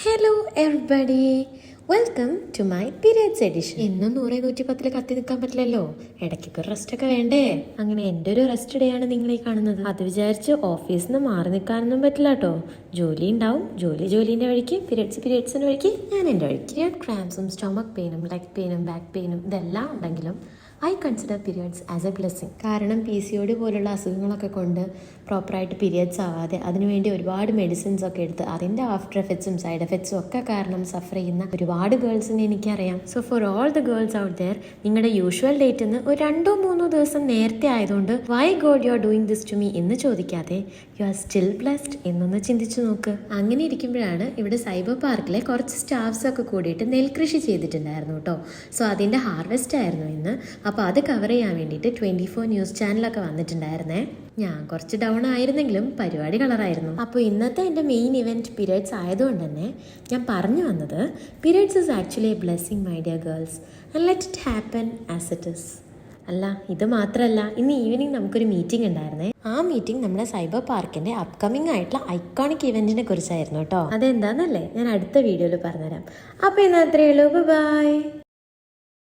Hello everybody, welcome to my periods edition. എന്നും 100-110 കത്തി നിൽക്കാൻ പറ്റില്ലല്ലോ, ഇടയ്ക്കൊക്കെ റെസ്റ്റ് ഒക്കെ വേണ്ടേ. അങ്ങനെ എൻ്റെ ഒരു റെസ്റ്റ് ഡേ ആണ് നിങ്ങൾ ഈ കാണുന്നത്. അത് വിചാരിച്ച് ഓഫീസിൽ നിന്ന് മാറി നിൽക്കാനൊന്നും പറ്റില്ല കേട്ടോ. ജോലി ഉണ്ടാവും, ജോലീൻ്റെ വഴിക്ക്, പീരിയഡ്സിൻ്റെ വഴിക്ക്, ഞാൻ എൻ്റെ വഴിക്ക്. പീരിയഡ് ക്രാംസും സ്റ്റൊമക് പെയിനും ലെഗ് പെയിനും ബാക്ക് പെയിനും ഇതെല്ലാം ഉണ്ടെങ്കിലും I consider periods as A blessing. കാരണം PCOD പോലുള്ള അസുഖങ്ങളൊക്കെ കൊണ്ട് പ്രോപ്പറായിട്ട് പീരിയഡ്സ് ആവാതെ അതിനുവേണ്ടി ഒരുപാട് മെഡിസിൻസ് ഒക്കെ എടുത്ത് അതിൻ്റെ ആഫ്റ്റർ എഫക്ട്സും സൈഡ് എഫക്ട്സും ഒക്കെ കാരണം സഫർ ചെയ്യുന്ന ഒരുപാട് ഗേൾസിനെ എനിക്കറിയാം. So for all the girls out there, നിങ്ങളുടെ യൂഷ്വൽ ഡേറ്റിൽ നിന്ന് ഒരു 2-3 ദിവസം നേരത്തെ ആയതുകൊണ്ട് why God you are doing this to me എന്ന് ചോദിക്കാതെ യു ആർ സ്റ്റിൽ ബ്ലെസ്ഡ് എന്നൊന്ന് ചിന്തിച്ചു നോക്ക്. അങ്ങനെ ഇരിക്കുമ്പോഴാണ് ഇവിടെ സൈബർ പാർക്കിലെ കുറച്ച് സ്റ്റാഫ്സ് ഒക്കെ കൂടിയിട്ട് നെൽകൃഷി ചെയ്തിട്ടുണ്ടായിരുന്നു കേട്ടോ. സോ അതിൻ്റെ ഹാർവെസ്റ്റ് ആയിരുന്നു ഇന്ന്. അപ്പോൾ അത് കവർ ചെയ്യാൻ വേണ്ടിയിട്ട് 24 ന്യൂസ് ചാനലൊക്കെ വന്നിട്ടുണ്ടായിരുന്നേ. ഞാൻ കുറച്ച് ഡൗൺ ആയിരുന്നെങ്കിലും പരിപാടി കളറായിരുന്നു. അപ്പോൾ ഇന്നത്തെ എൻ്റെ മെയിൻ ഇവൻറ്റ് പീരിയഡ്സ് ആയതുകൊണ്ട് തന്നെ ഞാൻ പറഞ്ഞു വന്നത്, periods is actually A blessing my dear girls, and let it happen as it is. അല്ല, ഇത് മാത്രമല്ല, ഇന്ന് ഈവനിങ് നമുക്കൊരു മീറ്റിംഗ് ഉണ്ടായിരുന്നേ. ആ മീറ്റിംഗ് നമ്മുടെ സൈബർ പാർക്കിൻ്റെ അപ്കമിങ് ആയിട്ടുള്ള ഐക്കോണിക് ഇവൻറ്റിനെ കുറിച്ചായിരുന്നു കേട്ടോ. അതെന്താണെന്നല്ലേ ഞാൻ അടുത്ത വീഡിയോയിൽ പറഞ്ഞുതരാം. അപ്പോൾ ഇന്ന് അത്രയേ ഉള്ളൂ. ബൈ.